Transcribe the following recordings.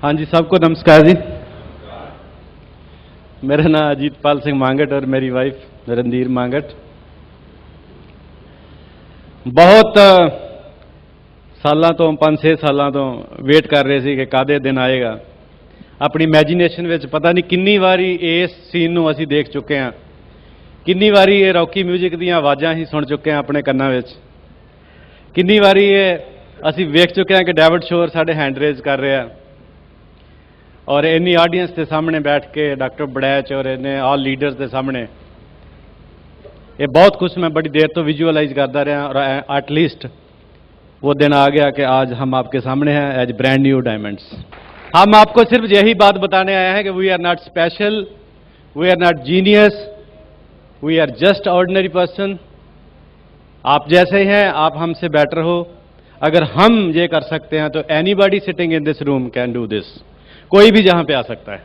हाँ जी, सबको नमस्कार जी। मेरा नाम अजीतपाल सिंह मांगट और मेरी वाइफ रणधीर मांगट। बहुत सालों तो 5-6 सालों तो वेट कर रहे थे कि कादे दिन आएगा। अपनी इमेजिनेशन में पता नहीं किन्नी वारी इस सीन नूं असीं देख चुके हैं, किन्नी वारी ये रॉकी म्यूजिक दी आवाज़ां ही सुन चुके हैं अपने कन्नां विच, किन्नी वारी ये असीं वेख चुके हैं कि डेविड शोर साडे हैंड रेज कर रहा है और इन्नी ऑडियंस के सामने बैठ के डॉक्टर बड़ैच और इन्हें ऑल लीडर्स के सामने ये बहुत कुछ मैं बड़ी देर तो विजुअलाइज करता रहा और एटलीस्ट वो दिन आ गया कि आज हम आपके सामने हैं एज ब्रांड न्यू डायमंड्स। हम आपको सिर्फ यही बात बताने आए हैं कि we are not special, we are not genius, we are just ordinary person. आप जैसे ही हैं, आप हमसे बेटर हो। अगर हम ये कर सकते हैं तो anybody sitting in this room can do this. कोई भी जहां पे आ सकता है।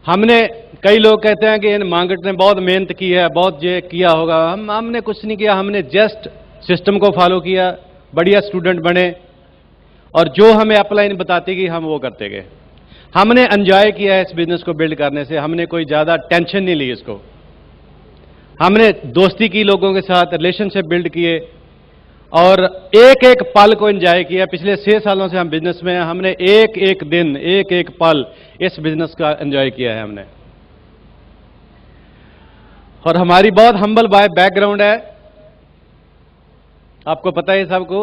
हमने कई लोग कहते हैं कि इन मांगट ने बहुत मेहनत की है, बहुत ये किया होगा। हमने कुछ नहीं किया, हमने जस्ट सिस्टम को फॉलो किया, बढ़िया स्टूडेंट बने और जो हमें अपलाइन बताती गई हम वो करते गए। हमने एंजॉय किया इस बिजनेस को बिल्ड करने से, हमने कोई ज़्यादा टेंशन नहीं ली इसको। हमने दोस्ती की, लोगों के साथ रिलेशनशिप बिल्ड किए और एक एक पल को एंजॉय किया। पिछले 6 सालों से हम बिजनेस में हैं, हमने एक एक दिन, एक एक पल इस बिजनेस का एंजॉय किया है हमने। और हमारी बहुत हम्बल बैकग्राउंड है, आपको पता है सबको।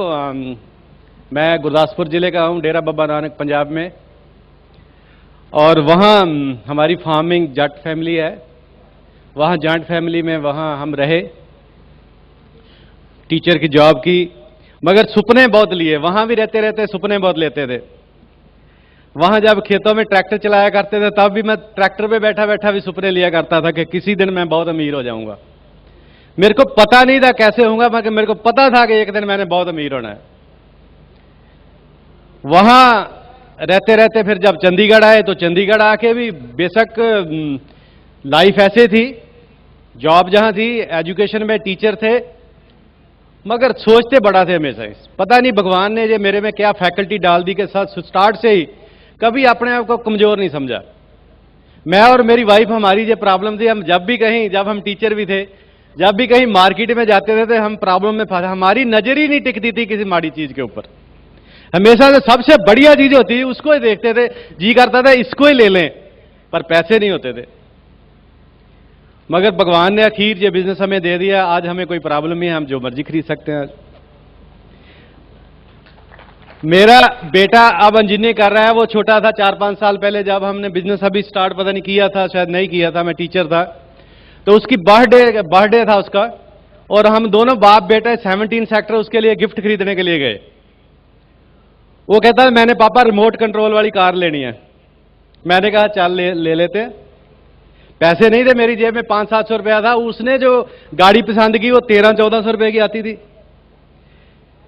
मैं गुरदासपुर जिले का हूं, डेरा बाबा नानक पंजाब में, और वहां हमारी फार्मिंग जट फैमिली है। वहां जॉइंट फैमिली में वहां हम रहे, टीचर की जॉब की, मगर सपने बहुत लिए। वहां भी रहते रहते सपने बहुत लेते थे। वहां जब खेतों में ट्रैक्टर चलाया करते थे तब भी मैं ट्रैक्टर पे बैठा बैठा भी सपने लिया करता था कि किसी दिन मैं बहुत अमीर हो जाऊंगा। मेरे को पता नहीं था कैसे होऊंगा, मगर मेरे को पता था कि एक दिन मैंने बहुत अमीर होना है। वहां रहते रहते फिर जब चंडीगढ़ आए तो चंडीगढ़ आके भी बेशक लाइफ ऐसे थी, जॉब जहां थी, एजुकेशन में टीचर थे, मगर सोचते बड़ा थे हमेशा। पता नहीं भगवान ने ये मेरे में क्या फैकल्टी डाल दी के साथ स्टार्ट से ही कभी अपने आप को कमजोर नहीं समझा। मैं और मेरी वाइफ, हमारी ये प्रॉब्लम थी, हम जब भी कहीं, जब हम टीचर भी थे, जब भी कहीं मार्केट में जाते थे तो हम प्रॉब्लम में फंसा। हमारी नजर ही नहीं टिकती थी किसी माड़ी चीज के ऊपर। हमेशा से सबसे बढ़िया चीज होती है उसको ही देखते थे, जी करता था इसको ही ले लें, पर पैसे नहीं होते थे। मगर भगवान ने आखिर ये बिजनेस हमें दे दिया। आज हमें कोई प्रॉब्लम नहीं है, हम जो मर्जी खरीद सकते हैं। मेरा बेटा अब इंजीनियरिंग कर रहा है, वो छोटा था 4-5 साल पहले जब हमने बिजनेस अभी स्टार्ट पता नहीं किया था, शायद नहीं किया था, मैं टीचर था, तो उसकी बर्थडे था उसका, और हम दोनों बाप बेटे 17 सेक्टर उसके लिए गिफ्ट खरीदने के लिए गए। वो कहता है मैंने पापा रिमोट कंट्रोल वाली कार लेनी है। मैंने कहा चल ले लेते हैं। पैसे नहीं थे मेरी जेब में, 500-700 रुपया था। उसने जो गाड़ी पसंद की वो 1300-1400 रुपए की आती थी।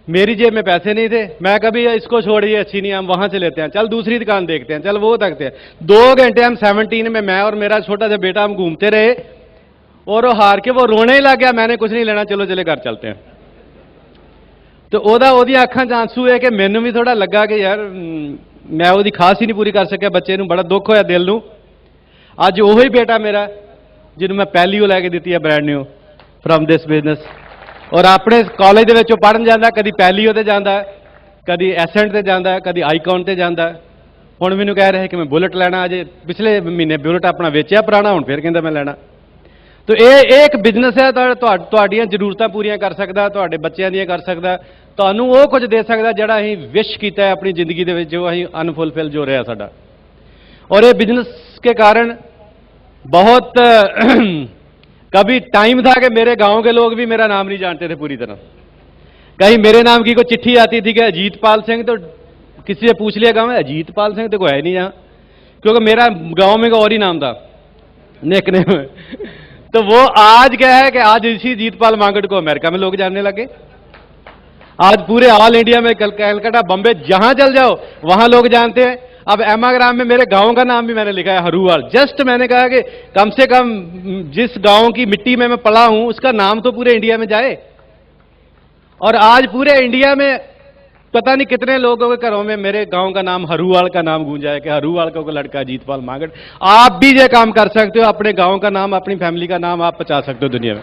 मेरी जेब में पैसे नहीं थे। मैं कभी इसको छोड़िए, अच्छी नहीं, हम वहां से लेते हैं, चल दूसरी दुकान देखते हैं, चल वो देखते हैं। 2 घंटे हम 17 में, मैं और मेरा छोटा सा बेटा, हम घूमते रहे और वो हार के वो रोने ही लग गया, मैंने कुछ नहीं लेना, चलो चले घर चलते हैं। तो ओदी अखां च आंसू है कि मैनू भी थोड़ा लगा कि यार मैं ओदी खास ही नहीं पूरी कर सकिया, बच्चे नूं बड़ा दुख होया दिल नूं। अज ओही बेटा मेरा जिन्होंने मैं पहली वो लैके दी है brand new from this business, और अपने कॉलेज के पढ़न जाता, कभी पहली ते जाता, कभी एसेंट ते जाता, कभी आईकॉन ते जाता। हुण मैनूं कह रहे कि मैं बुलेट लैना, अजे पिछले महीने बुलेट अपना वेचिया पुराना, हुण फिर कहंदा मैं लैना। तो ये एक बिजनेस है, तुहाडीआं जरूरतां पूरीआं कर सकदा, तुहाडे बच्चिआं दीआं कर सकदा, तुहानूं वो कुछ दे सकदा जिहड़ा असीं विश कीता है अपनी जिंदगी दे विच, जो असीं अनफुलफिल जो रहा साडा। और ये बिजनेस के कारण बहुत कभी टाइम था कि मेरे गांव के लोग भी मेरा नाम नहीं जानते थे पूरी तरह। कहीं मेरे नाम की कोई चिट्ठी आती थी कि अजीतपाल सिंह, तो किसी से पूछ लिया गांव में, अजीतपाल सिंह तो कोई है नहीं यहाँ, क्योंकि मेरा गांव में और ही नाम था, निकनेम। तो वो आज क्या है कि आज इसी अजीतपाल मांगट को अमेरिका में लोग जानने लगे। आज पूरे ऑल इंडिया में, कलकत्ता, बम्बे, जहां चल जाओ वहां लोग जानते हैं। अब एमाग्राम में मेरे गांव का नाम भी मैंने लिखा है, हरूवाल। जस्ट मैंने कहा कि कम से कम जिस गांव की मिट्टी में मैं पला हूं उसका नाम तो पूरे इंडिया में जाए। और आज पूरे इंडिया में पता नहीं कितने लोगों के घरों में मेरे गांव का नाम हरुवाल का नाम गूंजा है कि हरुवाल का कोई लड़का जीतपाल मांगड़। आप भी ये काम कर सकते हो, अपने गांव का नाम, अपनी फैमिली का नाम आप बचा सकते हो दुनिया में।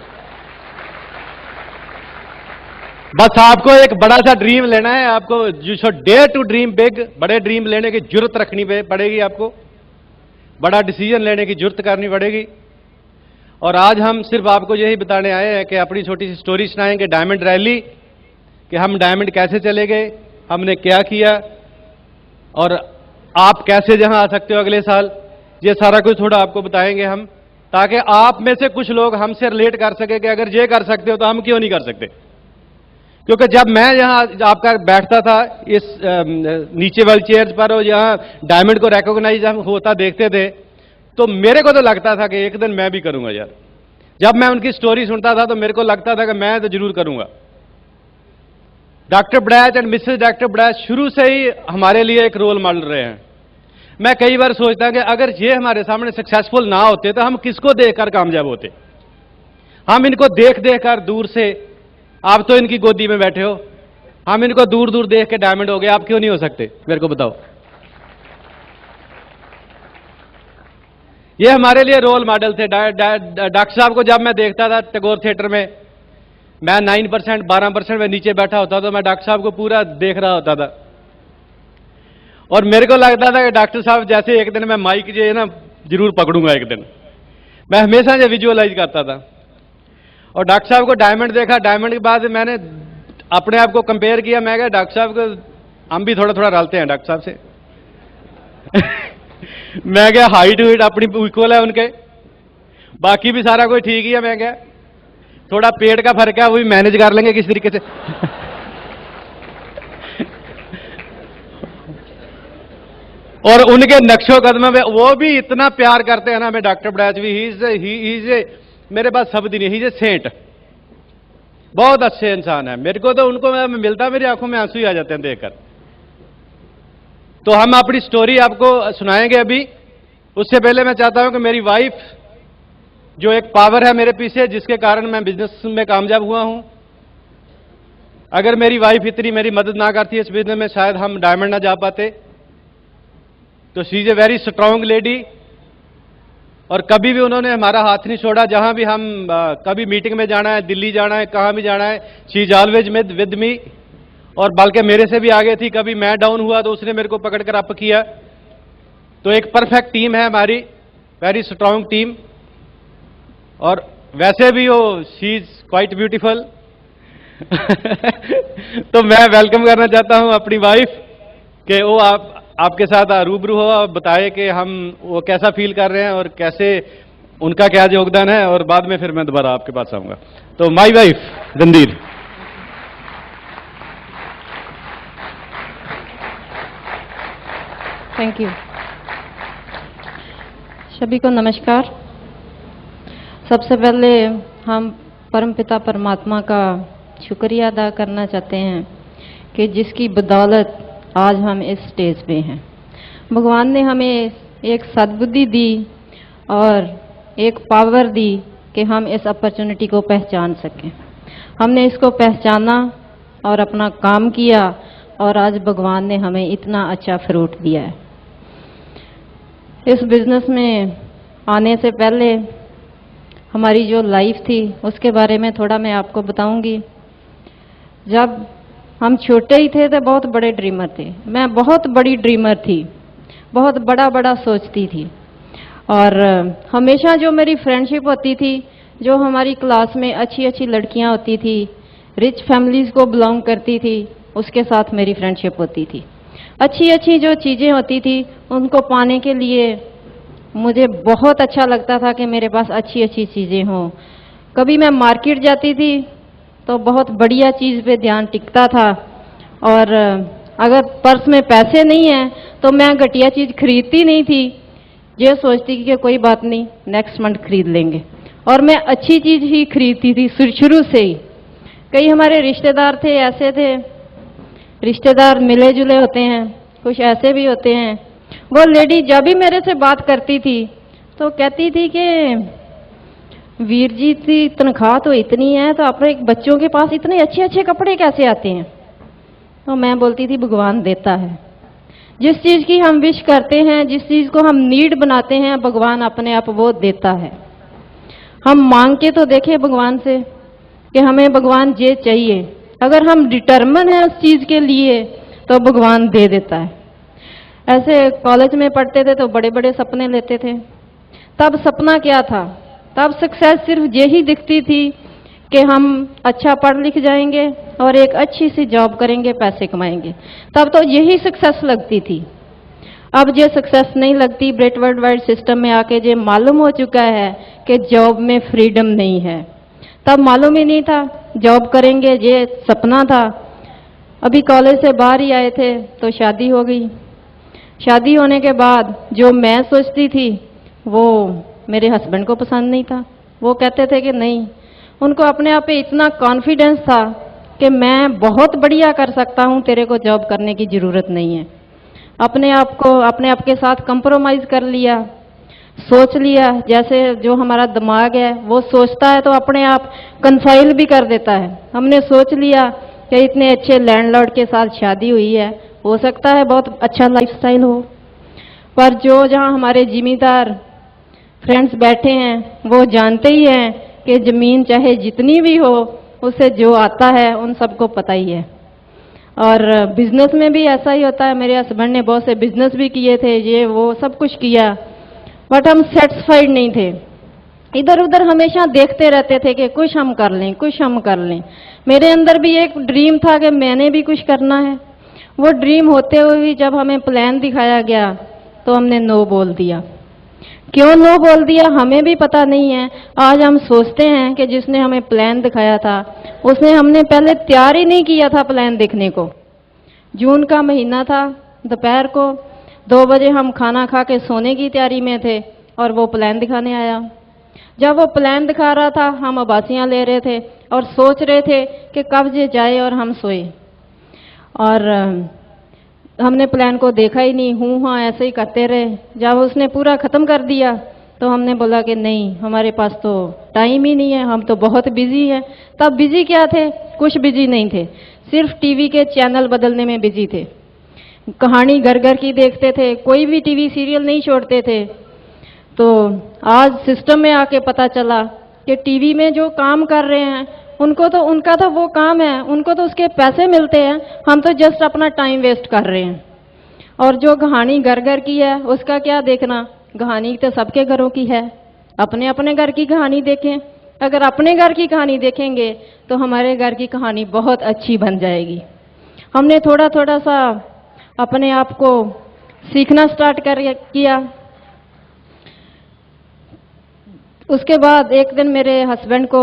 बस आपको एक बड़ा सा ड्रीम लेना है। आपको you should dare to dream big. बड़े ड्रीम लेने की जरूरत रखनी पड़ेगी आपको, बड़ा डिसीजन लेने की जरूरत करनी पड़ेगी। और आज हम सिर्फ आपको यही बताने आए हैं कि अपनी छोटी सी स्टोरी सुनाएंगे डायमंड रैली, कि हम डायमंड कैसे चले गए, हमने क्या किया और आप कैसे जहां आ सकते हो अगले साल। ये सारा कुछ थोड़ा आपको बताएंगे हम, ताकि आप में से कुछ लोग हमसे रिलेट कर सके कि अगर ये कर सकते हो तो हम क्यों नहीं कर सकते। क्योंकि जब मैं यहां आपका बैठता था इस नीचे वाली चेयर पर और यहां डायमंड को रिकॉग्नाइज हम होता देखते थे, तो मेरे को तो लगता था कि एक दिन मैं भी करूंगा यार। जब मैं उनकी स्टोरी सुनता था तो मेरे को लगता था कि मैं तो जरूर करूंगा। Doctor Braich and Mrs doctor Braich शुरू से ही हमारे लिए एक रोल मॉडल रहे हैं। मैं कई बार सोचता कि अगर ये हमारे सामने सक्सेसफुल ना होते तो हम किसको देखकर कामयाब होते। हम इनको देख देख कर दूर से, आप तो इनकी गोदी में बैठे हो, हम इनको दूर दूर देख के डायमंड हो गए, आप क्यों नहीं हो सकते मेरे को बताओ। ये हमारे लिए रोल मॉडल थे। डॉक्टर साहब को जब मैं देखता था टैगोर थिएटर में, मैं 9% 12% में नीचे बैठा होता तो मैं डॉक्टर साहब को पूरा देख रहा होता था और मेरे को लगता था कि डॉक्टर साहब जैसे एक दिन मैं माइक जो है ना जरूर पकड़ूंगा एक दिन। मैं हमेशा ये विजुअलाइज करता था। और डॉक्टर साहब को डायमंड देखा, डायमंड के बाद मैंने अपने आप को कंपेयर किया। मैं कहा डॉक्टर साहब को हम भी थोड़ा थोड़ा रलते हैं डॉक्टर साहब से। मैं क्या हाइट वीट अपनी इक्वल है उनके, बाकी भी सारा कोई ठीक ही है। मैं क्या थोड़ा पेट का फर्क है, वो भी मैनेज कर लेंगे किस तरीके से। और उनके नक्शो कदम में वो भी इतना प्यार करते हैं ना हमें। डॉक्टर बड़ैच भी ही इज मेरे पास शब्द नहीं, ही इज ए सेंट। बहुत अच्छे इंसान है। मेरे को तो उनको मिलता मेरी आंखों में आंसू ही आ जाते हैं देखकर। तो हम अपनी स्टोरी आपको सुनाएंगे अभी। उससे पहले मैं चाहता हूं कि मेरी वाइफ जो एक पावर है मेरे पीछे, जिसके कारण मैं बिजनेस में कामयाब हुआ हूं, अगर मेरी वाइफ इतनी मेरी मदद ना करती इस बिजनेस में शायद हम डायमंड ना जा पाते। तो she is a very strong lady और कभी भी उन्होंने हमारा हाथ नहीं छोड़ा। जहां भी हम कभी मीटिंग में जाना है, दिल्ली जाना है, कहां भी जाना है, she is always with me. और बल्कि मेरे से भी आगे थी, कभी मैं डाउन हुआ तो उसने मेरे को पकड़कर अप किया। तो एक परफेक्ट टीम है हमारी, वेरी स्ट्रांग टीम। और वैसे भी वो शी इज क्वाइट ब्यूटीफुल। तो मैं वेलकम करना चाहता हूं अपनी वाइफ कि वो आपके साथ रूबरू हो, बताए कि हम वो कैसा फील कर रहे हैं और कैसे उनका क्या योगदान है, और बाद में फिर मैं दोबारा आपके पास आऊंगा। तो my wife Randhir. Thank you. सभी को नमस्कार। सबसे पहले हम परमपिता परमात्मा का शुक्रिया अदा करना चाहते हैं कि जिसकी बदौलत आज हम इस स्टेज पे हैं। भगवान ने हमें एक सद्बुद्धि दी और एक पावर दी कि हम इस अपॉर्चुनिटी को पहचान सकें। हमने इसको पहचाना और अपना काम किया और आज भगवान ने हमें इतना अच्छा फ्रूट दिया है। इस बिजनेस में आने से पहले हमारी जो लाइफ थी उसके बारे में थोड़ा मैं आपको बताऊंगी। जब हम छोटे ही थे तो बहुत बड़े ड्रीमर थे। मैं बहुत बड़ी ड्रीमर थी, बहुत बड़ा बड़ा सोचती थी। और हमेशा जो मेरी फ्रेंडशिप होती थी, जो हमारी क्लास में अच्छी अच्छी लड़कियां होती थी, रिच फैमिलीज़ को बिलोंग करती थी, उसके साथ मेरी फ्रेंडशिप होती थी। अच्छी अच्छी जो चीज़ें होती थी उनको पाने के लिए मुझे बहुत अच्छा लगता था कि मेरे पास अच्छी अच्छी चीज़ें हों। कभी मैं मार्केट जाती थी तो बहुत बढ़िया चीज़ पे ध्यान टिकता था, और अगर पर्स में पैसे नहीं हैं तो मैं घटिया चीज़ खरीदती नहीं थी। ये सोचती कि कोई बात नहीं, नेक्स्ट मंथ खरीद लेंगे, और मैं अच्छी चीज़ ही खरीदती थी शुरू से ही। कई हमारे रिश्तेदार थे, ऐसे थे, रिश्तेदार मिले जुले होते हैं, कुछ ऐसे भी होते हैं। वो लेडी जब भी मेरे से बात करती थी तो कहती थी कि वीर जी की तनख्वाह तो इतनी है तो अपने बच्चों के पास इतने अच्छे अच्छे कपड़े कैसे आते हैं। तो मैं बोलती थी भगवान देता है। जिस चीज़ की हम विश करते हैं, जिस चीज़ को हम नीड बनाते हैं, भगवान अपने आप वो देता है। हम मांग के तो देखें भगवान से कि हमें भगवान ये चाहिए। अगर हम डिटर्मिन हैं उस चीज़ के लिए तो भगवान दे देता है। ऐसे कॉलेज में पढ़ते थे तो बड़े बड़े सपने लेते थे। तब सपना क्या था? तब सक्सेस सिर्फ यही दिखती थी कि हम अच्छा पढ़ लिख जाएंगे और एक अच्छी सी जॉब करेंगे, पैसे कमाएंगे। तब तो यही सक्सेस लगती थी। अब ये सक्सेस नहीं लगती। ब्रेट वर्ल्ड वाइड सिस्टम में आके ये मालूम हो चुका है कि जॉब में फ्रीडम नहीं है। तब मालूम ही नहीं था, जॉब करेंगे, ये सपना था। अभी कॉलेज से बाहर ही आए थे तो शादी हो गई। शादी होने के बाद जो मैं सोचती थी वो मेरे हस्बैंड को पसंद नहीं था। वो कहते थे कि नहीं, उनको अपने आप पे इतना कॉन्फिडेंस था कि मैं बहुत बढ़िया कर सकता हूँ, तेरे को जॉब करने की ज़रूरत नहीं है। अपने आप के साथ कंप्रोमाइज़ कर लिया, सोच लिया। जैसे जो हमारा दिमाग है वो सोचता है तो अपने आप कंसाइल भी कर देता है। हमने सोच लिया कि इतने अच्छे लैंडलॉर्ड के साथ शादी हुई है, हो सकता है बहुत अच्छा लाइफस्टाइल हो। पर जो जहाँ हमारे जिम्मेदार फ्रेंड्स बैठे हैं वो जानते ही हैं कि ज़मीन चाहे जितनी भी हो, उसे जो आता है उन सबको पता ही है। और बिजनेस में भी ऐसा ही होता है। मेरे हस्बैंड ने बहुत से बिजनेस भी किए थे, ये वो सब कुछ किया, बट हम सेटिस्फाइड नहीं थे। इधर उधर हमेशा देखते रहते थे कि कुछ हम कर लें, कुछ हम कर लें। मेरे अंदर भी एक ड्रीम था कि मैंने भी कुछ करना है। वो ड्रीम होते हुए भी जब हमें प्लान दिखाया गया तो हमने नो बोल दिया। क्यों नो बोल दिया हमें भी पता नहीं है। आज हम सोचते हैं कि जिसने हमें प्लान दिखाया था उसने हमने पहले तैयार ही नहीं किया था प्लान देखने को। जून का महीना था, दोपहर को 2 बजे हम खाना खा के सोने की तैयारी में थे और वो प्लान दिखाने आया। जब वो प्लान दिखा रहा था हम अबासियाँ ले रहे थे और सोच रहे थे कि कब ये जाए और हम सोए। और हमने प्लान को देखा ही नहीं, हूँ हाँ ऐसे ही करते रहे। जब उसने पूरा ख़त्म कर दिया तो हमने बोला कि नहीं, हमारे पास तो टाइम ही नहीं है, हम तो बहुत बिजी हैं। तब बिजी क्या थे? कुछ बिजी नहीं थे, सिर्फ टीवी के चैनल बदलने में बिजी थे। कहानी घर घर की देखते थे, कोई भी टीवी सीरियल नहीं छोड़ते थे। तो आज सिस्टम में आके पता चला कि टीवी में जो काम कर रहे हैं उनका तो वो काम है, उनको तो उसके पैसे मिलते हैं, हम तो जस्ट अपना टाइम वेस्ट कर रहे हैं। और जो कहानी घर घर की है उसका क्या देखना, कहानी तो सबके घरों की है। अपने अपने घर की कहानी देखें। अगर अपने घर की कहानी देखेंगे तो हमारे घर की कहानी बहुत अच्छी बन जाएगी। हमने थोड़ा थोड़ा सा अपने आप को सीखना स्टार्ट किया। उसके बाद एक दिन मेरे हस्बैंड को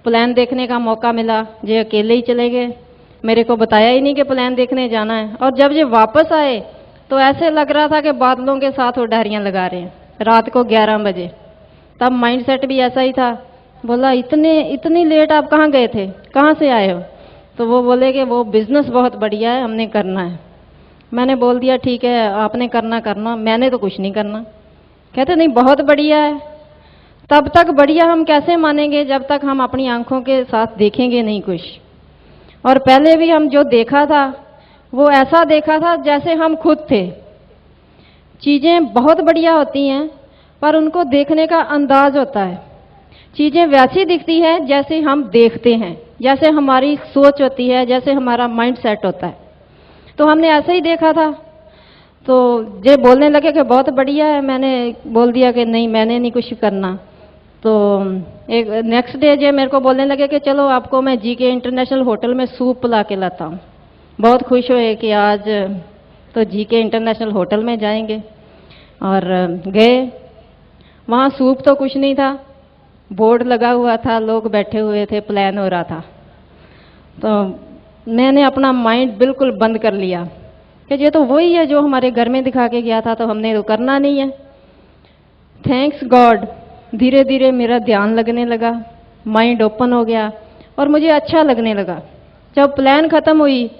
प्लान देखने का मौका मिला। ये अकेले ही चले गए, मेरे को बताया ही नहीं कि प्लान देखने जाना है। और जब ये वापस आए तो ऐसे लग रहा था कि बादलों के साथ वो डायरियाँ लगा रहे हैं। रात को 11 बजे, तब माइंड सेट भी ऐसा ही था। बोला इतनी लेट आप कहाँ गए थे, कहाँ से आए हो? तो वो बोले कि वो बिज़नेस बहुत बढ़िया है, हमने करना है। मैंने बोल दिया ठीक है, आपने करना, मैंने तो कुछ नहीं करना। कहते नहीं बहुत बढ़िया है। तब तक बढ़िया हम कैसे मानेंगे जब तक हम अपनी आंखों के साथ देखेंगे नहीं कुछ। और पहले भी हम जो देखा था वो ऐसा देखा था जैसे हम खुद थे। चीज़ें बहुत बढ़िया होती हैं पर उनको देखने का अंदाज होता है। चीज़ें वैसी दिखती है जैसे हम देखते हैं, जैसे हमारी सोच होती है, जैसे हमारा माइंड सेट होता है। तो हमने ऐसे ही देखा था। तो ये बोलने लगे कि बहुत बढ़िया है, मैंने बोल दिया कि नहीं, मैंने नहीं कुछ करना। तो एक नेक्स्ट डे जो मेरे को बोलने लगे कि चलो आपको मैं जीके इंटरनेशनल होटल में सूप ला के लाता हूँ। बहुत खुश हुए कि आज तो जीके इंटरनेशनल होटल में जाएंगे। और गए, वहाँ सूप तो कुछ नहीं था, बोर्ड लगा हुआ था, लोग बैठे हुए थे, प्लान हो रहा था। तो मैंने अपना माइंड बिल्कुल बंद कर लिया कि ये तो वही है जो हमारे घर में दिखा के गया था, तो हमने तो करना नहीं है। थैंक्स गॉड, धीरे धीरे मेरा ध्यान लगने लगा, माइंड ओपन हो गया और मुझे अच्छा लगने लगा। जब प्लान ख़त्म हुई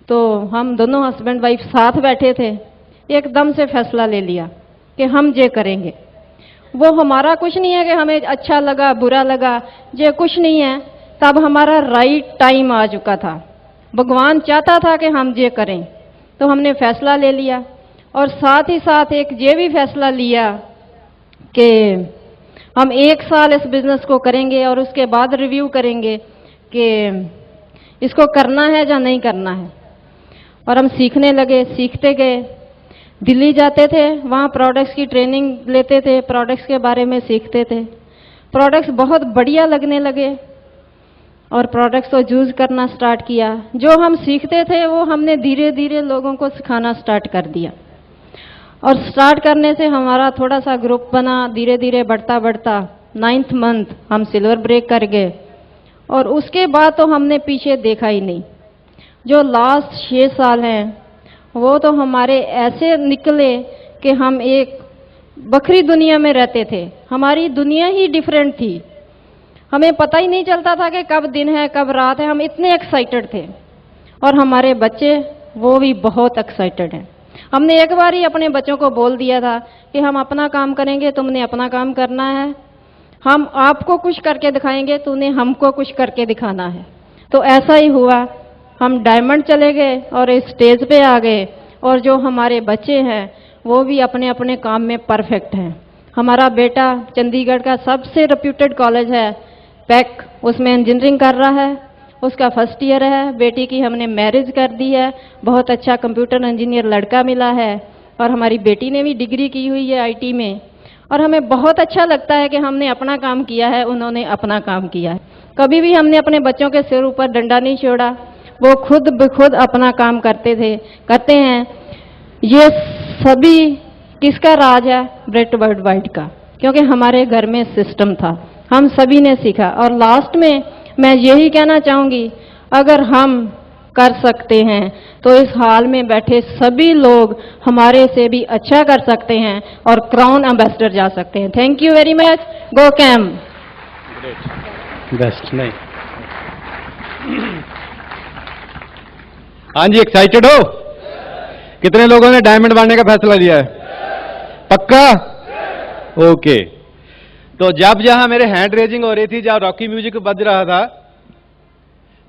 तो हम दोनों हस्बैंड वाइफ साथ बैठे थे, एकदम से फैसला ले लिया कि हम ये करेंगे। वो हमारा कुछ नहीं है कि हमें अच्छा लगा बुरा लगा, ये कुछ नहीं है। तब हमारा राइट टाइम आ चुका था। भगवान चाहता था कि हम ये करें, तो हमने फैसला ले लिया। और साथ ही साथ एक ये भी फैसला लिया कि हम 1 साल इस बिज़नेस को करेंगे और उसके बाद रिव्यू करेंगे कि इसको करना है या नहीं करना है। और हम सीखने लगे, सीखते गए। दिल्ली जाते थे, वहाँ प्रोडक्ट्स की ट्रेनिंग लेते थे, प्रोडक्ट्स के बारे में सीखते थे। प्रोडक्ट्स बहुत बढ़िया लगने लगे और प्रोडक्ट्स को यूज़ करना स्टार्ट किया। जो हम सीखते थे वो हमने धीरे धीरे लोगों को सिखाना स्टार्ट कर दिया। और स्टार्ट करने से हमारा थोड़ा सा ग्रुप बना, धीरे धीरे बढ़ता बढ़ता 9th मंथ हम सिल्वर ब्रेक कर गए। और उसके बाद तो हमने पीछे देखा ही नहीं। जो लास्ट 6 साल हैं वो तो हमारे ऐसे निकले कि हम एक बखरी दुनिया में रहते थे। हमारी दुनिया ही डिफरेंट थी, हमें पता ही नहीं चलता था कि कब दिन है कब रात है। हम इतने एक्साइटेड थे और हमारे बच्चे वो भी बहुत एक्साइटेड हैं। हमने एक बार ही अपने बच्चों को बोल दिया था कि हम अपना काम करेंगे, तुमने अपना काम करना है, हम आपको कुछ करके दिखाएंगे, तूने हमको कुछ करके दिखाना है। तो ऐसा ही हुआ, हम डायमंड चले गए और इस स्टेज पे आ गए। और जो हमारे बच्चे हैं वो भी अपने अपने काम में परफेक्ट हैं। हमारा बेटा चंडीगढ़ का सबसे रेप्यूटेड कॉलेज है पैक, उसमें इंजीनियरिंग कर रहा है, उसका फर्स्ट ईयर है। बेटी की हमने मैरिज कर दी है, बहुत अच्छा कंप्यूटर इंजीनियर लड़का मिला है। और हमारी बेटी ने भी डिग्री की हुई है आईटी में। और हमें बहुत अच्छा लगता है कि हमने अपना काम किया है, उन्होंने अपना काम किया है। कभी भी हमने अपने बच्चों के सिर ऊपर डंडा नहीं छोड़ा, वो खुद खुद अपना काम करते हैं। ये सभी किसका राज है? ब्रेट वर्ल्ड वाइड का, क्योंकि हमारे घर में सिस्टम था, हम सभी ने सीखा। और लास्ट में मैं यही कहना चाहूंगी, अगर हम कर सकते हैं तो इस हाल में बैठे सभी लोग हमारे से भी अच्छा कर सकते हैं और क्राउन एम्बेसडर जा सकते हैं। Thank you very much. गो कैम। बेस्ट नहीं। हाँ जी, एक्साइटेड हो? कितने लोगों ने डायमंड बांधने का फैसला लिया है? पक्का? ओके। तो जब जहां मेरे हैंड रेजिंग हो रही थी, जहां रॉकी म्यूजिक बज रहा था,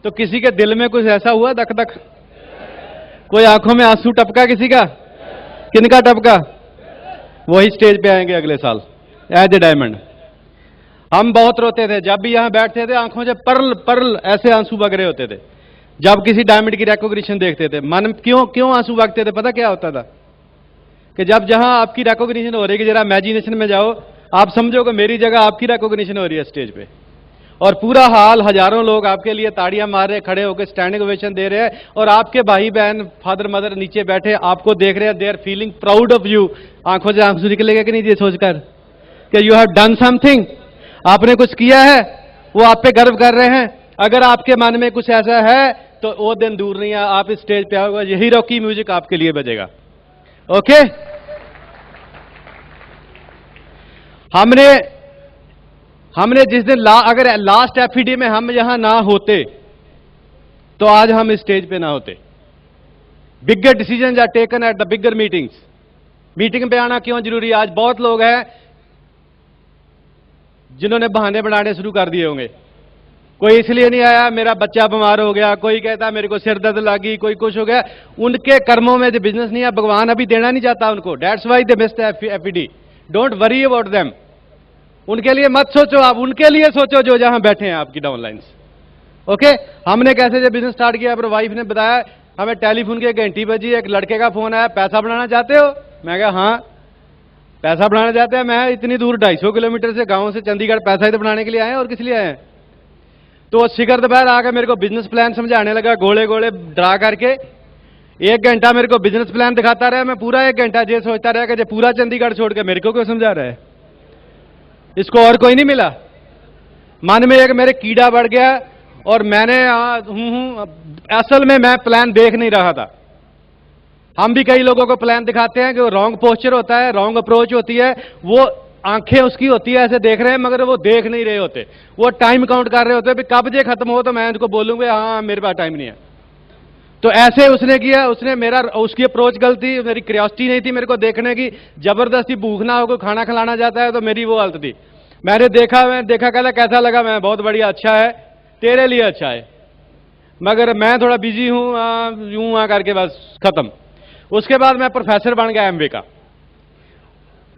तो किसी के दिल में कुछ ऐसा हुआ धक धक? कोई आंखों में आंसू टपका किसी का? किनका टपका? वही स्टेज पे आएंगे अगले साल एज ए डायमंड। हम बहुत रोते थे जब भी यहां बैठते थे, आंखों से पर्ल पर्ल ऐसे आंसू बग रहे होते थे जब किसी डायमंड की रिकॉग्निशन देखते थे। मन क्यों आंसू बगते थे? पता क्या होता था कि जब जहां आपकी रिकॉग्निशन हो रही है, कि जरा इमेजिनेशन में जाओ, आप समझोगे मेरी जगह आपकी रिकॉग्निशन हो रही है स्टेज पे, और पूरा हाल हजारों लोग आपके लिए ताड़ियां मार रहे, खड़े होकर स्टैंडिंग ओवेशन दे रहे हैं, और आपके भाई बहन फादर मदर नीचे बैठे आपको देख रहे हैं। They are feeling proud of you. आंखों से आंसू निकलेगा कि नहीं ये सोचकर कि यू हैव डन समथिंग, आपने कुछ किया है, वो आप पे गर्व कर रहे हैं। अगर आपके मन में कुछ ऐसा है तो वो दिन दूर नहीं है, आप इस स्टेज पे आओगे, यही रॉकी म्यूजिक आपके लिए बजेगा। ओके? हमने जिस दिन अगर लास्ट एफईडी में हम यहां ना होते तो आज हम इस स्टेज पे ना होते। Bigger decisions are taken at the bigger meetings. Meeting पे आना क्यों जरूरी है? आज बहुत लोग हैं जिन्होंने बहाने बनाने शुरू कर दिए होंगे। कोई इसलिए नहीं आया मेरा बच्चा बीमार हो गया, कोई कहता मेरे को सिर दर्द लगी, कोई कुछ हो गया। उनके कर्मों में जो बिजनेस नहीं है, भगवान अभी देना नहीं चाहता उनको। That's why they missed FED. Don't worry about them. उनके लिए मत सोचो, आप उनके लिए सोचो जो जहां बैठे हैं आपकी डाउनलाइंस। ओके? हमने कैसे जब बिजनेस स्टार्ट किया, अपने वाइफ ने बताया, हमें टेलीफोन की घंटी बजी, एक लड़के का फोन आया, पैसा बनाना चाहते हो? मैं कहा हाँ पैसा बनाना चाहते हैं। मैं इतनी दूर 250 किलोमीटर से, गांव से चंडीगढ़, पैसा ही तो बनाने के लिए आए और किस लिए आए हैं? तो शिखर दोपहर आकर मेरे को बिजनेस प्लान समझाने लगा, गोले गोले ड्रा करके। 1 घंटा मेरे को बिजनेस प्लान दिखाता रहा। मैं पूरा 1 घंटा ये सोचता रहा कि पूरा चंडीगढ़ छोड़ के मेरे को क्यों समझा रहा है, इसको और कोई नहीं मिला। मन में एक मेरे कीड़ा बढ़ गया और मैंने असल में मैं प्लान देख नहीं रहा था। हम भी कई लोगों को प्लान दिखाते हैं कि वो रॉन्ग पोस्चर होता है, रॉन्ग अप्रोच होती है, वो आंखें उसकी होती है ऐसे देख रहे हैं, मगर वो देख नहीं रहे होते, वो टाइम काउंट कर रहे होते हैं, कब ये खत्म हो तो मैं उनको बोलूंगा हाँ मेरे पास टाइम नहीं है। तो ऐसे उसने किया, उसकी अप्रोच गलत थी, मेरी क्यूरियोसिटी नहीं थी मेरे को देखने की। जबरदस्ती भूख ना हो कोई खाना खिलाना जाता है तो मेरी वो हालत थी। मैंने देखा कहला कैसा लगा? मैं बहुत बढ़िया, अच्छा है, तेरे लिए अच्छा है। मगर मैं थोड़ा बिजी हूं, यूं वहां करके बस खत्म। उसके बाद मैं प्रोफेसर बन गया एमबीए का।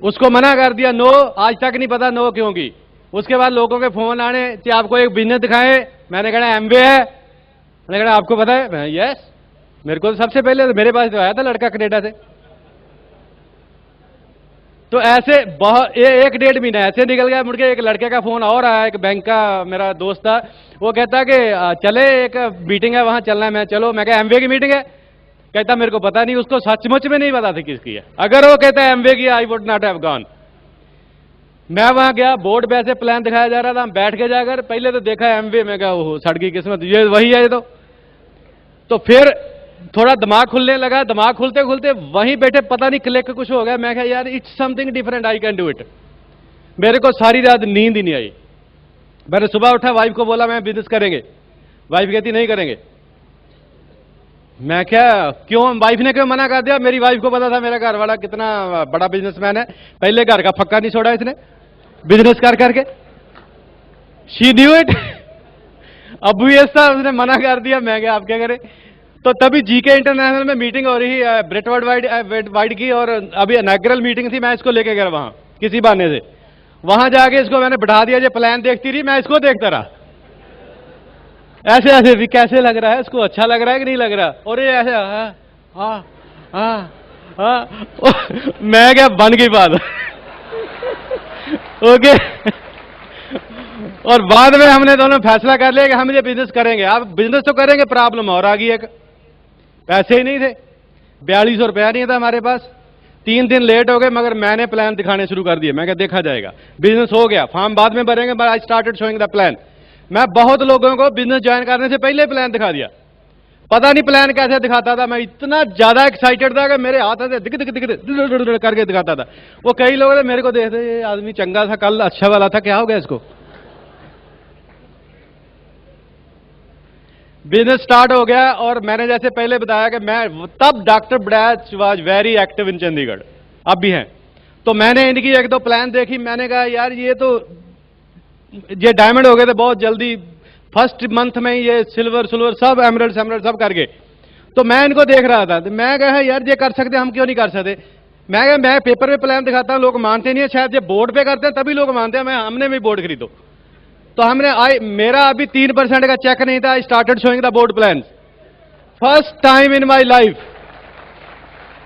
उसको मना कर दिया, नो, आज तक नहीं पता नो क्यों की। उसके बाद लोगों के फोन आने कि आपको एक बिजनेस दिखाएं, मैंने कहा एमबीए है। मैंने कहा आपको पता है? यस, मेरे को तो सबसे पहले तो मेरे पास तो आया था लड़का कनाडा से। तो ऐसे बहुत एक डेढ़ महीना ऐसे निकल गया। मुड़ के एक लड़के का फोन और आया, एक बैंक का मेरा दोस्त था, वो कहता कि चले एक मीटिंग है वहां चलना है। मैं चलो, मैं कहा एमबीए की मीटिंग है? कहता मेरे को पता नहीं। उसको सचमुच में नहीं पता था किसकी है। अगर वो कहता है एमबीए की, I would not have gone. मैं वहां गया, बोर्ड पे ऐसे प्लान दिखाया जा रहा था, हम बैठ के जाकर पहले तो देखा एमबीए, में कहा ओहो सड़की किस्मत, ये वही है ये तो फिर थोड़ा दिमाग खुलने लगा। दिमाग खुलते खुलते वहीं बैठे पता नहीं क्लिक कुछ हो गया। मैं कहा यार it's something different, I can do it. मेरे को सारी रात नींद ही नहीं आई। मैंने सुबह उठा, वाइफ को बोला मैं बिजनेस करेंगे। वाइफ कहती नहीं करेंगे। मैं क्या, क्यों? वाइफ ने क्यों मना कर दिया? मेरी वाइफ को पता था मेरा घर वाला कितना बड़ा बिजनेसमैन है, पहले घर का फक्का नहीं छोड़ा इसने बिजनेस कर करके। She knew it. अब भी ऐसा उसने मना कर दिया। मैं क्या, आप क्या करें? तो तभी जीके इंटरनेशनल में मीटिंग हो रही है ब्रेटवर्ड वाइड की, और अभी इनॉग्रल मीटिंग थी। मैं इसको लेके गया वहां किसी बहाने से। वहां जाके इसको मैंने बैठा दिया, जो प्लान देखती रही, मैं इसको देखता रहा। ऐसे ऐसे भी कैसे लग रहा है इसको, अच्छा लग रहा है कि नहीं लग रहा? और ये ऐसे मैं क्या, बन गई बात। ओके। और बाद में हमने दोनों फैसला कर लिया कि हम ये बिजनेस करेंगे। अब बिजनेस तो करेंगे, प्रॉब्लम और आ गई एक, पैसे ही नहीं थे। 4200 रुपया नहीं था हमारे पास। 3 दिन लेट हो गए, मगर मैंने प्लान दिखाने शुरू कर दिए। मैं क्या, देखा जाएगा। बिजनेस हो गया, फॉर्म बाद में भरेंगे, but I started showing the plan. मैं बहुत लोगों को बिजनेस ज्वाइन करने से पहले प्लान दिखा दिया। पता नहीं प्लान कैसे दिखाता था, मैं इतना ज्यादा एक्साइटेड था कि मेरे हाथ से दिख दिख दिख दिख करके दिखाता था। वो कई लोग थे मेरे को देखते, ये आदमी चंगा था कल, अच्छा वाला था, क्या हो गया इसको? बिजनेस स्टार्ट हो गया। और मैंने जैसे पहले बताया कि मैं तब doctor Braich was very active in Chandigarh, अब भी हैं। तो मैंने इनकी 1-2 प्लान देखी। मैंने कहा यार ये डायमंड हो गए थे बहुत जल्दी, फर्स्ट मंथ में ही ये सिल्वर सब एमरल्ड सब करके। तो मैं इनको देख रहा था, तो मैं कहा यार ये कर सकते, हम क्यों नहीं कर सकते? मैं कहा मैं पेपर पे प्लान दिखाता हूं, लोग मानते नहीं है, शायद ये बोर्ड पे करते हैं तभी लोग मानते हैं। हमने भी बोर्ड खरीदो। तो मेरा अभी 3% का चेक नहीं था। I started showing the board plan, first time in my life.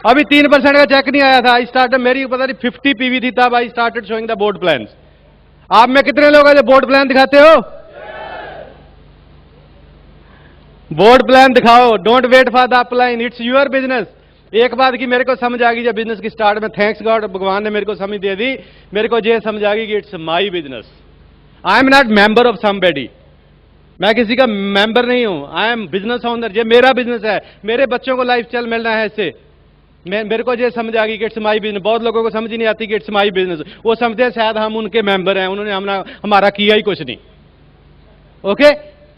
अभी 3% का चेक नहीं आया था। आई स्टार्टेड, मेरी पता नहीं 50 पीवी थी तब। I started showing the board plan. आप में कितने लोग हैं जो बोर्ड प्लान दिखाते हो? बोर्ड प्लान दिखाओ, don't wait for the upline, it's your business. एक बात की मेरे को समझ आ गई जब बिजनेस की स्टार्ट में, थैंक्स गॉड, भगवान ने मेरे को समझ दे दी। मेरे को ये समझ आ गई कि it's my business, I am not member of somebody. मैं किसी का मेंबर नहीं हूं, आई एम बिजनेस ओनर। ये मेरा बिजनेस है, मेरे बच्चों को लाइफ स्टाइल मिलना है इससे। मेरे को ये समझ आ गई कि इट्स माई बिजनेस। बहुत लोगों को समझ ही नहीं आती कि इट्स माई बिजनेस। वो समझते हैं शायद हम उनके मेंबर हैं, उन्होंने हमारा किया ही कुछ नहीं। ओके,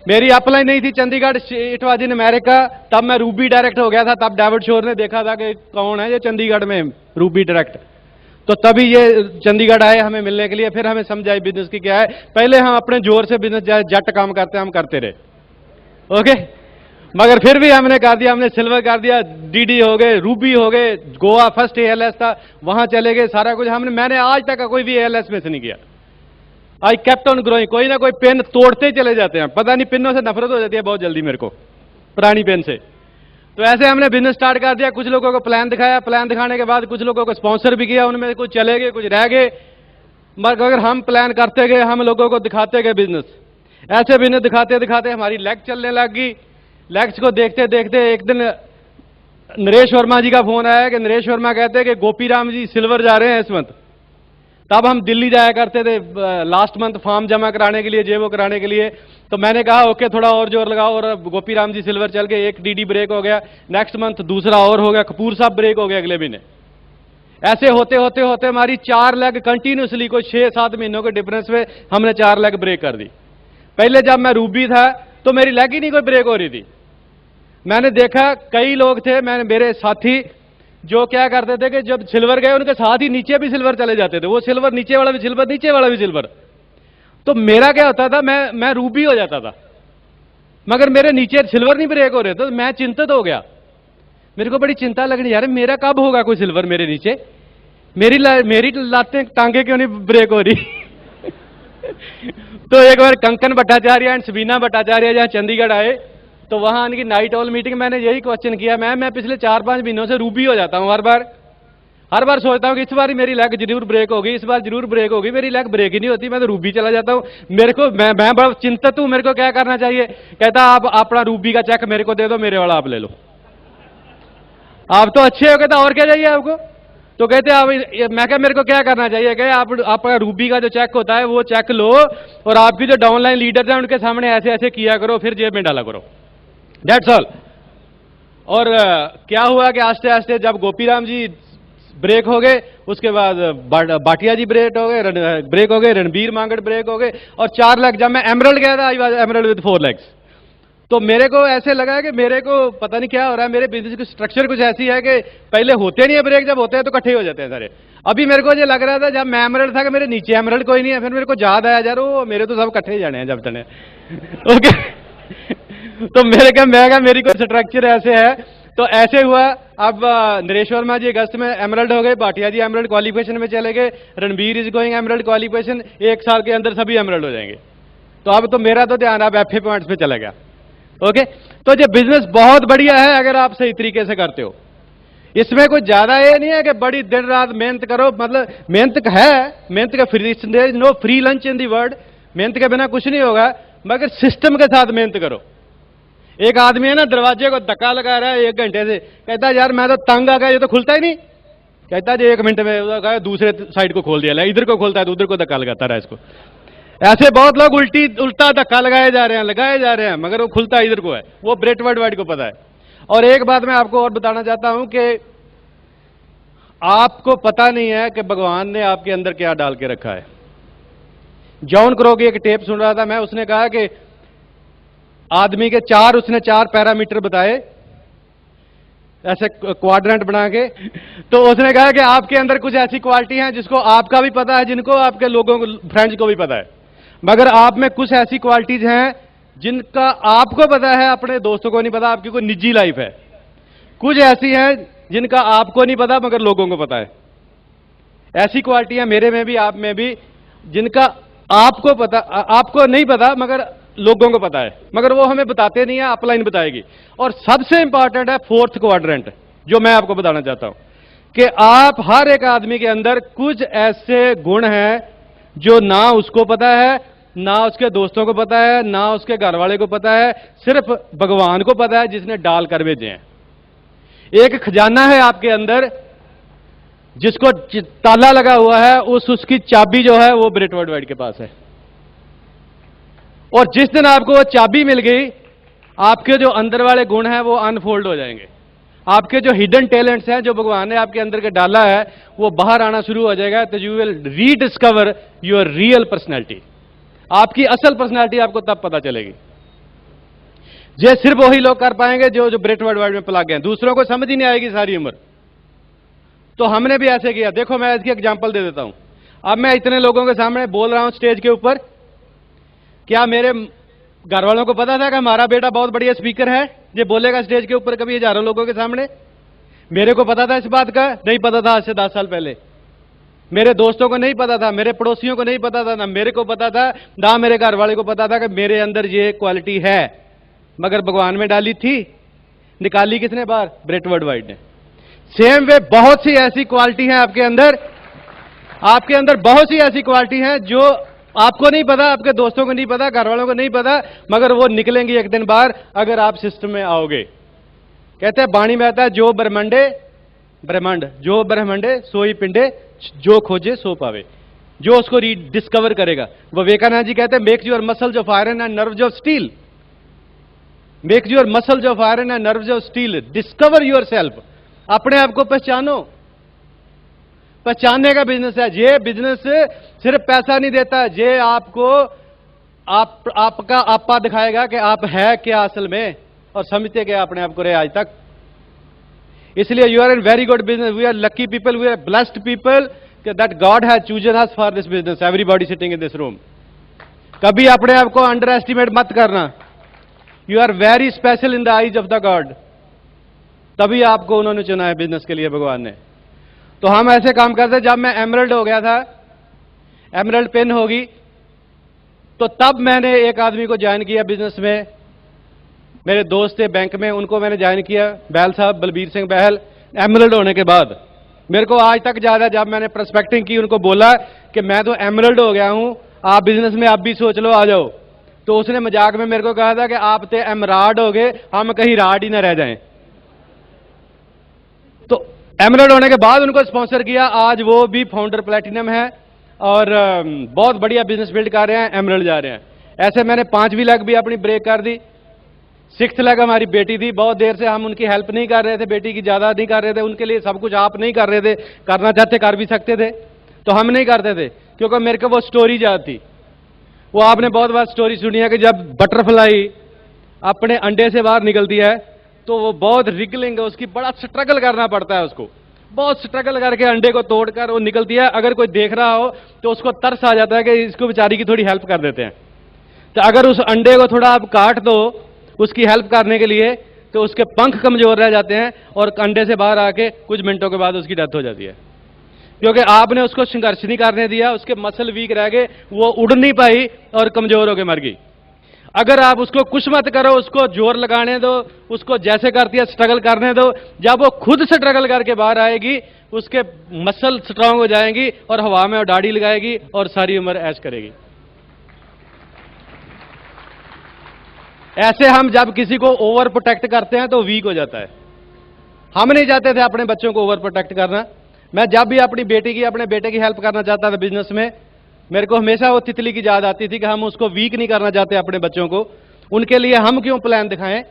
मेरी अपलाइन नहीं थी Chandigarh, it was in America. तब मैं रूबी डायरेक्ट हो गया था। तब डेविड शोर ने देखा था कि कौन है ये चंडीगढ़ में रूबी डायरेक्ट। तो तभी ये चंडीगढ़ आए हमें मिलने के लिए। फिर हमें समझ आई बिजनेस की क्या है। पहले हम अपने जोर से बिजनेस जट काम करते हैं, हम करते रहे। ओके, मगर फिर भी हमने कर दिया, हमने सिल्वर कर दिया, डीडी हो गए, रूबी हो गए, गोवा फर्स्ट एएलएस था वहां चले गए, सारा कुछ मैंने आज तक कोई भी एएलएस में से नहीं किया। I kept on growing. कोई ना कोई पेन तोड़ते चले जाते हैं, पता नहीं, पिनों से नफरत हो जाती है बहुत जल्दी मेरे को, पुरानी पेन से। तो ऐसे हमने बिजनेस स्टार्ट कर दिया। कुछ लोगों को प्लान दिखाया, प्लान दिखाने के बाद कुछ लोगों को स्पॉन्सर भी किया, उनमें कुछ चले गए, कुछ रह गए। मगर हम प्लान करते गए, हम लोगों को दिखाते गए बिजनेस। ऐसे बिजनेस दिखाते दिखाते हमारी लेग चलने लग गई। लेग्स को देखते देखते एक दिन नरेश वर्मा जी का फोन आया कि नरेश वर्मा कहते हैं कि गोपीराम जी सिल्वर जा रहे हैं इस मंथ। तब हम दिल्ली जाया करते थे लास्ट मंथ फॉर्म जमा कराने के लिए, जेबो कराने के लिए। तो मैंने कहा ओके थोड़ा और जोर लगाओ, और गोपीराम जी सिल्वर चल गए। एक डीडी ब्रेक हो गया, नेक्स्ट मंथ दूसरा और हो गया, कपूर साहब ब्रेक हो गया अगले महीने। ऐसे होते होते होते हमारी 4 लेग कंटिन्यूसली, कोई 6-7 महीनों के डिफरेंस में हमने 4 लेग ब्रेक कर दी। पहले जब मैं रूबी था तो मेरी लेग ही नहीं कोई ब्रेक हो रही थी। मैंने देखा कई लोग थे, मेरे साथी, जो क्या करते थे कि जब सिल्वर गए उनके साथ ही नीचे भी सिल्वर चले जाते थे। वो सिल्वर, नीचे वाला भी सिल्वर, नीचे वाला भी सिल्वर। तो मेरा क्या होता था, मैं रूबी हो जाता था। मगर मेरे नीचे सिल्वर नहीं ब्रेक हो रहे, तो मैं चिंतित हो गया। मेरे को बड़ी चिंता लगनी, यार मेरा कब होगा कोई सिल्वर मेरे नीचे, मेरी लातें टांगे क्यों नहीं ब्रेक हो रही। तो एक बार कंकन भट्टाचार्य एंड सबीना भट्टाचार्य जहां चंडीगढ़ आए, तो वहां उनकी नाइट ऑल मीटिंग, मैंने यही क्वेश्चन किया, मैं पिछले 4-5 महीनों से रूबी हो जाता हूं, हर बार सोचता हूं कि इस बार मेरी लेग जरूर ब्रेक होगी, इस बार जरूर ब्रेक होगी, मेरी लेग ब्रेक ही नहीं होती, मैं तो रूबी चला जाता हूं। मैं बड़ा चिंतित हूं, मेरे को क्या करना चाहिए। कहता आप अपना रूबी का चेक मेरे को दे दो, मेरे वाला आप ले लो, आप तो अच्छे हो। कहता और क्या चाहिए आपको। तो कहते आप, मैं क्या मेरे को क्या करना चाहिए। कहे आप आपका रूबी का जो चेक होता है वो चेक लो, और आपकी जो डाउनलाइन लीडर्स हैं उनके सामने ऐसे ऐसे किया करो, फिर जेब में डाला करो, दैट्स ऑल। और क्या हुआ कि आस्ते आस्ते जब गोपीराम जी ब्रेक हो गए, उसके बाद भाटिया जी ब्रेक हो गए, रणबीर मांगड़ ब्रेक हो गए, और 4 लेग। जब मैं एमरल्ड गया था, I was emerald with 4 legs. तो मेरे को ऐसे लगा कि मेरे को पता नहीं क्या हो रहा है, मेरे बिजनेस की स्ट्रक्चर कुछ ऐसी है कि पहले होते नहीं है ब्रेक, जब होते हैं तो इकट्ठे हो जाते हैं सारे। अभी मेरे को ये लग रहा था जब मैं एमरल्ड था कि मेरे नीचे एमरल्ड कोई नहीं है, फिर मेरे को याद आया यार वो मेरे तो सब इकट्ठे ही जाने हैं जब जाने। ओके। तो मैं क्या मेरी कोई स्ट्रक्चर ऐसे है। तो ऐसे हुआ। अब नरेश वर्मा जी अगस्त में एमरल्ड हो गए, भाटिया जी एमरल्ड क्वालिफिकेशन में चले गए, Ranbir is going emerald qualification, 1 साल के अंदर सभी एमरल्ड हो जाएंगे। तो अब तो मेरा तो ध्यान अब FA पॉइंट्स पे चला गया। ओके। तो ये बिजनेस बहुत बढ़िया है अगर आप सही तरीके से करते हो। इसमें कुछ ज्यादा ये नहीं है कि बड़ी दिन रात मेहनत करो, मतलब मेहनत है, मेहनत का free, no free lunch in the world, मेहनत के बिना कुछ नहीं होगा, मगर सिस्टम के साथ मेहनत करो। एक आदमी है ना, दरवाजे को धक्का लगा रहा है 1 घंटे से, कहता है यार मैं तो तंग आ गया, ये तो खुलता ही नहीं। कहता है 1 मिनट में दूसरे साइड को खोल दिया, इधर को खोलता है तो उधर को धक्का लगाता रहा इसको। ऐसे बहुत लोग उल्टा धक्का लगाए जा रहे हैं, मगर वो खुलता इधर को है, वो ब्रेटवर्ड वाइड को पता है। और एक बात मैं आपको और बताना चाहता हूं कि आपको पता नहीं है कि भगवान ने आपके अंदर क्या डाल के रखा है। जॉन क्रो की एक टेप सुन रहा था मैं, उसने कहा कि आदमी के उसने 4 पैरामीटर बताए ऐसे क्वाड्रेंट बना के। तो उसने कहा कि आपके अंदर कुछ ऐसी क्वालिटी हैं जिसको आपका भी पता है, जिनको आपके लोगों को, फ्रेंड्स को भी पता है, मगर आप में कुछ ऐसी क्वालिटीज हैं जिनका आपको पता है, अपने दोस्तों को नहीं पता, आपकी कोई निजी लाइफ है। कुछ ऐसी हैं जिनका आपको नहीं पता मगर लोगों को पता है। ऐसी क्वालिटियां मेरे में भी, आप में भी, जिनका आपको पता, आपको नहीं पता मगर लोगों को पता है, मगर वो हमें बताते नहीं है, अपलाइन बताएगी। और सबसे इंपॉर्टेंट है 4th क्वाड्रेंट, जो मैं आपको बताना चाहता हूं कि आप हर एक आदमी के अंदर कुछ ऐसे गुण हैं जो ना उसको पता है, ना उसके दोस्तों को पता है, ना उसके घर वाले को पता है, सिर्फ भगवान को पता है जिसने डाल कर भेजे हैं। एक खजाना है आपके अंदर जिसको ताला लगा हुआ है, उसकी चाबी जो है वो ब्रेट वर्ल्ड वाइड के पास है। और जिस दिन आपको वो चाबी मिल गई, आपके जो अंदर वाले गुण हैं वो अनफोल्ड हो जाएंगे। आपके जो हिडन टैलेंट्स हैं, जो भगवान ने आपके अंदर के डाला है, वो बाहर आना शुरू हो जाएगा। तो you will rediscover your real personality. आपकी असल पर्सनैलिटी आपको तब पता चलेगी। ये सिर्फ वही लोग कर पाएंगे जो ब्रेट वर्ल्ड वाइड में पला गए हैं, दूसरों को समझ ही नहीं आएगी सारी उम्र। तो हमने भी ऐसे किया। देखो मैं इसकी एग्जांपल दे देता हूं। अब मैं इतने लोगों के सामने बोल रहा हूं स्टेज के ऊपर, क्या मेरे घर वालों को पता था कि हमारा बेटा बहुत बढ़िया स्पीकर है, ये बोलेगा स्टेज के ऊपर कभी हजारों लोगों के सामने? मेरे को पता था इस बात का? नहीं पता था। आज से 10 साल पहले मेरे दोस्तों को नहीं पता था, मेरे पड़ोसियों को नहीं पता था, ना मेरे को पता था, ना मेरे घर वाले को पता था कि मेरे अंदर ये क्वालिटी है, मगर भगवान में डाली थी। निकाली किसने बाहर? ब्रेट वर्ल्ड वाइड ने। सेम वे बहुत सी ऐसी क्वालिटी है आपके अंदर बहुत सी ऐसी क्वालिटी है जो आपको नहीं पता, आपके दोस्तों को नहीं पता, घर वालों को नहीं पता, मगर वो निकलेंगी एक दिन बाहर अगर आप सिस्टम में आओगे। कहते हैं बाणी में आता है, जो ब्रह्मंडे सोई पिंडे, जो खोजे सो पावे। जो उसको डिस्कवर करेगा। विवेकानंद जी कहते हैं, make your muscles of iron and nerves of steel. Make your muscles of iron and nerves of steel. Discover your self. अपने आप को पहचानो। पहचानने का बिजनेस है ये। बिजनेस सिर्फ पैसा नहीं देता, ये आपको आपका आपा दिखाएगा कि आप है क्या असल में, और समझते क्या अपने आप को रहे आज तक। इसलिए you are in very good business. We are lucky people, we are blessed people that God has chosen us for this business. Everybody sitting in this room. कभी अपने आप को अंडर एस्टिमेट मत करना। You are very special in the eyes of the God. तभी आपको उन्होंने चुना है बिजनेस के लिए भगवान ने। तो हम ऐसे काम करते, जब मैं एमरल्ड हो गया था, एमरल्ड पिन होगी, तो तब मैंने एक आदमी को ज्वाइन किया बिजनेस में। मेरे दोस्त थे बैंक में, उनको मैंने ज्वाइन किया, बैल साहब, बलबीर सिंह बहल। एमरल्ड होने के बाद मेरे को आज तक याद है, जब मैंने प्रोस्पेक्टिंग की, उनको बोला कि मैं तो एमरल्ड हो गया हूं, आप बिजनेस में आप भी सोच लो, आ जाओ। तो उसने मजाक में मेरे को कहा था कि आप तो एमराड हो गए, हम कहीं राड ही ना रह जाएं। तो एमरल्ड होने के बाद उनको स्पॉन्सर किया, आज वो भी फाउंडर प्लेटिनम है और बहुत बढ़िया बिजनेस बिल्ड कर रहे हैं, एमरल्ड जा रहे हैं। ऐसे मैंने 5वीं लेग भी अपनी ब्रेक कर दी। 6th लेग हमारी बेटी थी, बहुत देर से हम उनकी हेल्प नहीं कर रहे थे, बेटी की ज्यादा नहीं कर रहे थे, उनके लिए सब कुछ आप नहीं कर रहे थे, करना चाहते कर भी सकते थे, तो हम नहीं करते थे, क्योंकि मेरे को वो स्टोरी याद थी। वो आपने बहुत बार स्टोरी सुनी है कि जब बटरफ्लाई अपने अंडे से बाहर निकलती है तो वो बहुत रिगलिंग है, उसकी बड़ा स्ट्रगल करना पड़ता है, उसको बहुत स्ट्रगल करके अंडे को तोड़कर वो निकलती है। अगर कोई देख रहा हो तो उसको तरस आ जाता है कि इसको बेचारी की थोड़ी हेल्प कर देते हैं। तो अगर उस अंडे को थोड़ा आप काट दो उसकी हेल्प करने के लिए, तो उसके पंख कमजोर रह जाते हैं और अंडे से बाहर आके कुछ मिनटों के बाद उसकी डेथ हो जाती है, क्योंकि आपने उसको संघर्ष नहीं करने दिया, उसके मसल वीक रह गए, वो उड़ नहीं पाई और कमजोर होकर मर गई। अगर आप उसको कुछ मत करो, उसको जोर लगाने दो, उसको जैसे करती है स्ट्रगल करने दो, जब वो खुद स्ट्रगल करके बाहर आएगी, उसके मसल स्ट्रांग हो जाएंगी और हवा में उड़ाड़ी लगाएगी और सारी उम्र ऐश करेगी। ऐसे हम जब किसी को ओवर प्रोटेक्ट करते हैं तो वीक हो जाता है। हम नहीं चाहते थे अपने बच्चों को ओवर प्रोटेक्ट करना। मैं जब भी अपनी बेटी की, अपने बेटे की हेल्प करना चाहता था बिजनेस में, मेरे को हमेशा वो तितली की याद आती थी कि हम उसको वीक नहीं करना चाहते अपने बच्चों को, उनके लिए हम क्यों प्लान दिखाएं।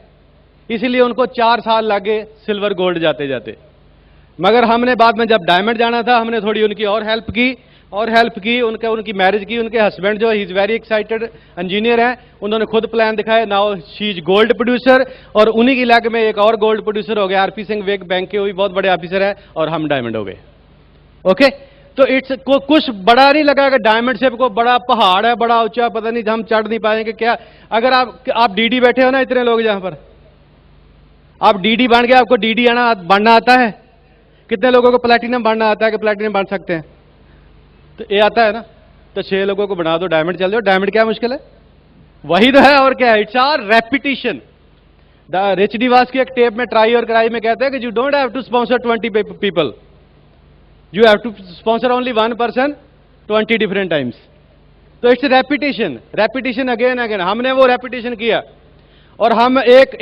इसीलिए उनको 4 साल लगे सिल्वर गोल्ड जाते जाते। मगर हमने बाद में जब डायमंड जाना था, हमने थोड़ी उनकी और हेल्प की उनकी मैरिज की। उनके हस्बैंड जो he is very excited engineer हैं, उन्होंने खुद प्लान दिखाए। Now she is gold producer, और उन्हीं की लेग में एक और गोल्ड प्रोड्यूसर हो गया, आरपी सिंह वेग बैंक के, वो भी बहुत बड़े ऑफिसर है, और हम डायमंड हो गए। ओके, तो इट्स कुछ बड़ा नहीं लगा कि डायमंड शेप को बड़ा पहाड़ है, बड़ा ऊंचा, पता नहीं हम चढ़ नहीं पाएंगे क्या। अगर आप डीडी बैठे हो ना, इतने लोग जहां पर, आप डीडी बन गए, आपको डीडी बनना आता है। कितने लोगों को प्लैटिनम बनना आता है कि प्लैटिनम बन सकते हैं? तो ये आता है ना, तो 6 लोगों को बना दो, डायमंड चल जाओ। डायमंड क्या मुश्किल है, वही तो है, और क्या है, it's are repetition. The Rich DeVos की एक टेप में ट्राई और क्राई में कहते हैं कि you don't have to sponsor 20 people, you have to sponsor only 1 person 20 different times. तो इट्स रेपिटेशन अगेन अगेन। हमने वो रेपिटेशन किया और हम एक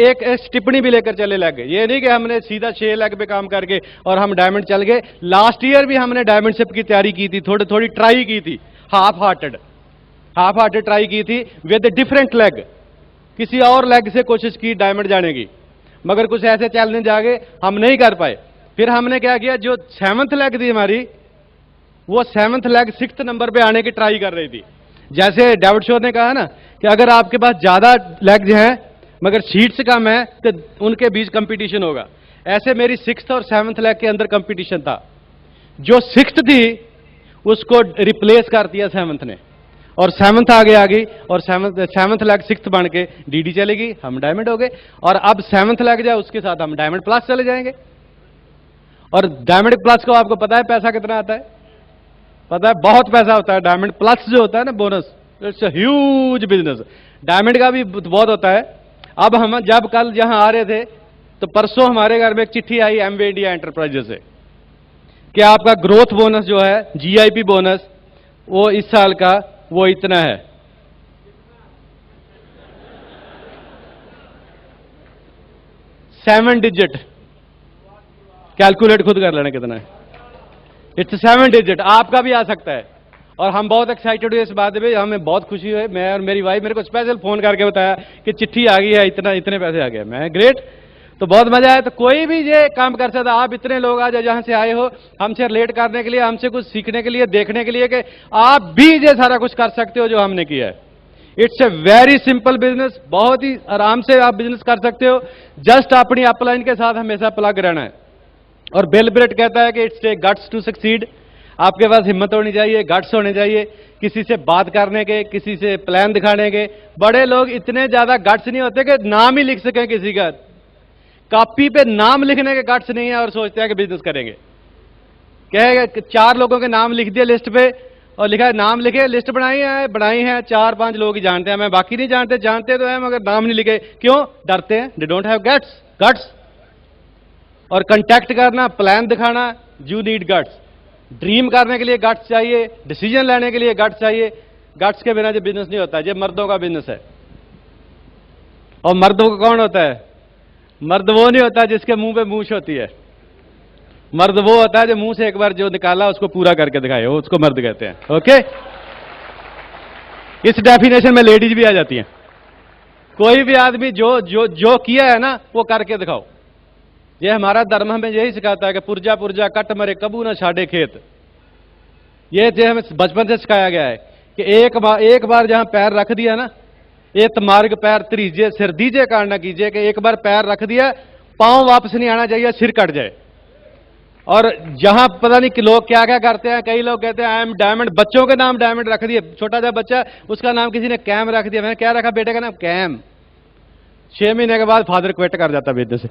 टिप्पणी भी लेकर चले लग गए। ये नहीं कि हमने सीधा 6 लेग पे काम करके और हम डायमंड चल गए। लास्ट ईयर भी हमने डायमंड शिप की तैयारी की थी, थोड़ी ट्राई की थी, हाफ हार्टेड ट्राई की थी विद डिफरेंट लेग, किसी और लेग से कोशिश की डायमंड जाने की, मगर कुछ ऐसे चैलेंज आ गए, हम नहीं कर पाए। फिर हमने क्या किया, जो 7th लेग थी हमारी, वो 7th लेग 6th नंबर पे आने की ट्राई कर रही थी। जैसे डेविड शो ने कहा ना कि अगर आपके पास ज्यादा लेग्स हैं मगर सीट्स कम है तो उनके बीच कंपटीशन होगा। ऐसे मेरी 6th और 7th लेग के अंदर कंपटीशन था। जो 6th थी उसको रिप्लेस कर दिया 7th ने, और 7th आगे आ गई, और 7th लेग 6th बन के डीडी चलेगी, हम डायमंड हो गए। और अब 7th लेग जाए उसके साथ हम डायमंड प्लस चले जाएंगे। और डायमंड प्लस को आपको पता है पैसा कितना आता है? पता है, बहुत पैसा होता है। डायमंड प्लस जो होता है ना, bonus, it's a huge business. Diamond का भी बहुत होता है। अब हम जब कल यहां आ रहे थे तो परसों हमारे घर में एक चिट्ठी आई एमवे इंडिया एंटरप्राइजेस से कि आपका ग्रोथ बोनस जो है, जीआईपी बोनस, वो इस साल का वो इतना है। सेवन डिजिट, कैलकुलेट खुद कर लेना कितना है। इट्स 7 डिजिट, आपका भी आ सकता है। और हम बहुत एक्साइटेड हुए इस बात पे, हमें बहुत खुशी हुई। मैं और मेरी वाइफ, मेरे को स्पेशल फोन करके बताया कि चिट्ठी आ गई है, इतने पैसे आ गए। मैं ग्रेट, तो बहुत मजा आया। तो कोई भी ये काम कर सकता। आप इतने लोग आज जहां से आए हो हमसे रिलेट करने के लिए, हमसे कुछ सीखने के लिए, देखने के लिए कि आप भी ये सारा कुछ कर सकते हो जो हमने किया है। It's a very simple business, बहुत ही आराम से आप बिजनेस कर सकते हो। जस्ट अपनी अपलाइन के साथ हमेशा प्लग रहना है। और बिल ब्रेट कहता है कि it's take guts to succeed. आपके पास हिम्मत होनी चाहिए, गट्स होने चाहिए, किसी से बात करने के, किसी से प्लान दिखाने के। बड़े लोग इतने ज्यादा गट्स नहीं होते कि नाम ही लिख सकें किसी का। कॉपी पे नाम लिखने के गट्स नहीं है और सोचते हैं कि बिजनेस करेंगे। कहेगा 4 लोगों के नाम लिख दिए लिस्ट पे और लिखा है नाम लिखे, लिस्ट बनाई है 4-5 लोग ही जानते हैं, मैं बाकी नहीं जानते, जानते तो है मगर नाम नहीं लिखे। क्यों? डरते हैं, दे डोंट हैव गट्स। और कांटेक्ट करना, प्लान दिखाना, यू नीड गट्स। ड्रीम करने के लिए गट्स चाहिए, डिसीजन लेने के लिए गट्स चाहिए। गट्स के बिना जो बिजनेस नहीं होता। ये मर्दों का बिजनेस है। और मर्दों का कौन होता है? मर्द वो नहीं होता जिसके मुंह पे मूछ होती है। मर्द वो होता है जो मुंह से एक बार जो निकाला उसको पूरा करके दिखाए, वो उसको मर्द कहते हैं। ओके, इस डेफिनेशन में लेडीज भी आ जाती हैं। कोई भी आदमी जो जो जो किया है ना वो करके दिखाओ। ये हमारा धर्म हमें यही सिखाता है कि पुरजा पुरजा कट मरे कबू ना छाड़े खेत। ये जो हमें बचपन से सिखाया गया है कि एक बार जहां पैर रख दिया ना, एक मार्ग पैर त्रीजे सिर दीजे कांड ना कीजिए, कि एक बार पैर रख दिया पांव वापस नहीं आना चाहिए, सिर कट जाए। और जहां पता नहीं कि लोग क्या क्या करते हैं, कई लोग कहते हैं आई एम डायमंड, बच्चों के नाम डायमंड रख दिए। छोटा सा बच्चा, उसका नाम किसी ने कैम रख दिया। मैंने क्या रखा? बेटे का नाम कैम। 6 महीने के बाद फादर क्विट कर जाता बेटे से।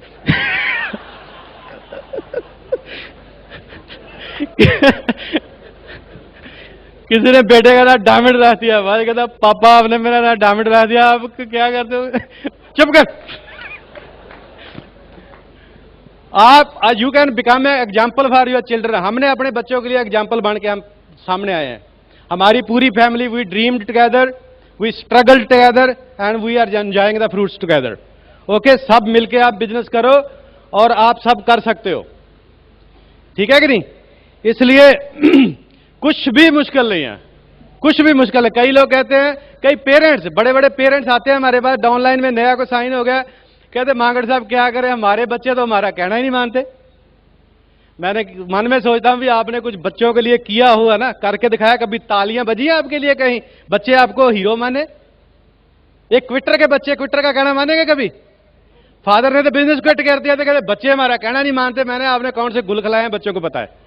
किसी ने बेटे का नाम डायमंड रख दिया। भाई कहता पापा आपने मेरा नाम डायमंड रख दिया, आप क्या करते हो? चुप कर। आप you can become a example for your children. हमने अपने बच्चों के लिए एग्जाम्पल बन के हम सामने आए हैं। हमारी पूरी family, we dreamed together, we struggled together and we are enjoying the fruits together. Okay, सब मिलके आप बिजनेस करो और आप सब कर सकते हो। ठीक है कि नहीं? इसलिए कुछ भी मुश्किल नहीं है, कुछ भी मुश्किल है। कई लोग कहते हैं, कई पेरेंट्स, बड़े बड़े पेरेंट्स आते हैं हमारे पास, डाउनलाइन में नया को साइन हो गया, कहते मांगड़ साहब क्या करें, हमारे बच्चे तो हमारा कहना ही नहीं मानते। मैंने मन में सोचता हूं भी आपने कुछ बच्चों के लिए किया हुआ ना, करके दिखाया, कभी तालियां बजी आपके लिए, कहीं बच्चे आपको हीरो माने। एक क्विटर के बच्चे क्विटर का कहना मानेंगे कभी? फादर ने तो बिजनेस क्विट कर दिया, तो कहते बच्चे हमारा कहना नहीं मानते। मैंने आपने कौन से गुल खिलाए हैं बच्चों को पता है।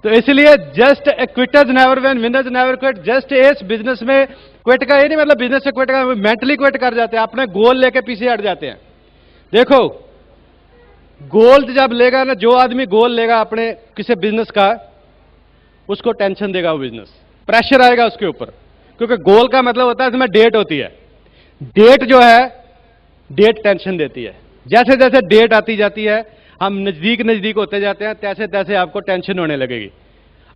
तो इसलिए just quitters never win, winners never quit. Just इस बिजनेस में क्विट का ये नहीं मतलब बिजनेस से क्विट का, मेंटली क्विट कर जाते हैं, अपने गोल लेके पीछे हट जाते हैं। देखो, गोल जब लेगा ना, जो आदमी गोल लेगा अपने किसी बिजनेस का, उसको टेंशन देगा वो बिजनेस, प्रेशर आएगा उसके ऊपर। क्योंकि गोल का मतलब होता है इसमें डेट होती है। डेट जो है, डेट टेंशन देती है। जैसे जैसे डेट आती जाती है, हम नजदीक नजदीक होते जाते हैं, तैसे तैसे आपको टेंशन होने लगेगी।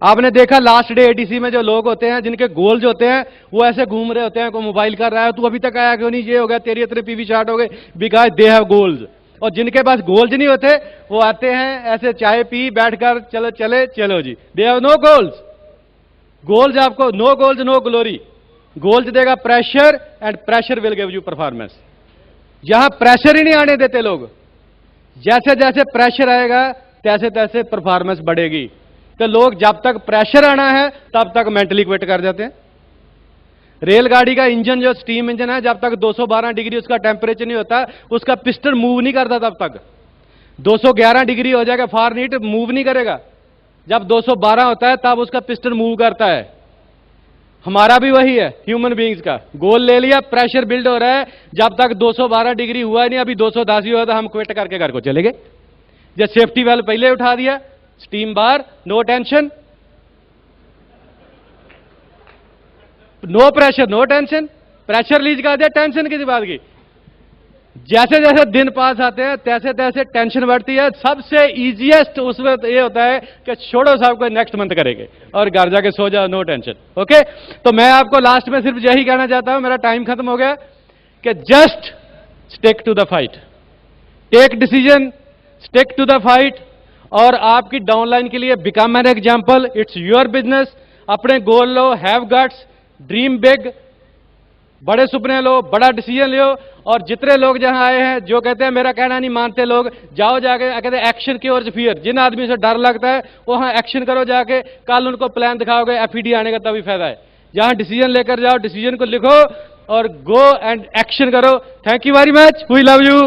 आपने देखा लास्ट डे एटीसी में जो लोग होते हैं, जिनके गोल्स होते हैं, वो ऐसे घूम रहे होते हैं, कोई मोबाइल कर रहा है, तू अभी तक आया क्यों नहीं, ये हो गया, तेरी इतने पीवी चार्ट हो गए, बिकॉज दे हैव गोल्स। और जिनके पास गोल्स नहीं होते, वो आते हैं ऐसे चाय पी बैठकर, चलो चले चलो जी, they have no goals. Goals आपको, no goals no glory. Goals देगा pressure and pressure will give you performance. यहां प्रेशर ही नहीं आने देते लोग। जैसे जैसे प्रेशर आएगा तैसे तैसे परफॉर्मेंस बढ़ेगी। तो लोग जब तक प्रेशर आना है तब तक मेंटली क्विट कर जाते हैं। रेलगाड़ी का इंजन जो स्टीम इंजन है, जब तक 212 डिग्री उसका टेम्परेचर नहीं होता, उसका पिस्टन मूव नहीं करता। तब तक 211 डिग्री हो जाएगा फारेनहीट, मूव नहीं करेगा। जब 212 होता है तब उसका पिस्टन मूव करता है। हमारा भी वही है, ह्यूमन बीइंग्स का। गोल ले लिया, प्रेशर बिल्ड हो रहा है, जब तक 212 डिग्री हुआ नहीं, अभी 210 ही हुआ, तो हम क्विट करके घर को चले गए। जब सेफ्टी वेल पहले उठा दिया, स्टीम बार, no tension, no pressure no tension, pressure release कर दिया, टेंशन किसी बात की। जैसे जैसे दिन पास आते हैं तैसे तैसे टेंशन बढ़ती है। सबसे इजीएस्ट उसमें ये होता है कि छोड़ो साहब को, नेक्स्ट मंथ करेंगे और घर जाके सो जाओ, नो टेंशन। ओके, तो मैं आपको लास्ट में सिर्फ यही कहना चाहता हूं, मेरा टाइम खत्म हो गया, कि just stick to the fight, take decision, stick to the fight. और आपकी डाउनलाइन के लिए become an example, it's your business. अपने गोल लो, हैव गट्स, ड्रीम बिग, बड़े सुपने लो, बड़ा डिसीजन लो। और जितने लोग जहां आए हैं जो कहते हैं मेरा कहना नहीं मानते लोग, जाओ जाके कहते हैं एक्शन की ओर फियर। जिन आदमी से डर लगता है वहां एक्शन करो जाके, कल उनको प्लान दिखाओगे, एफईडी आने का तभी फायदा है। जहां डिसीजन लेकर जाओ, डिसीजन को लिखो और गो एंड एक्शन करो। Thank you very much, we love you.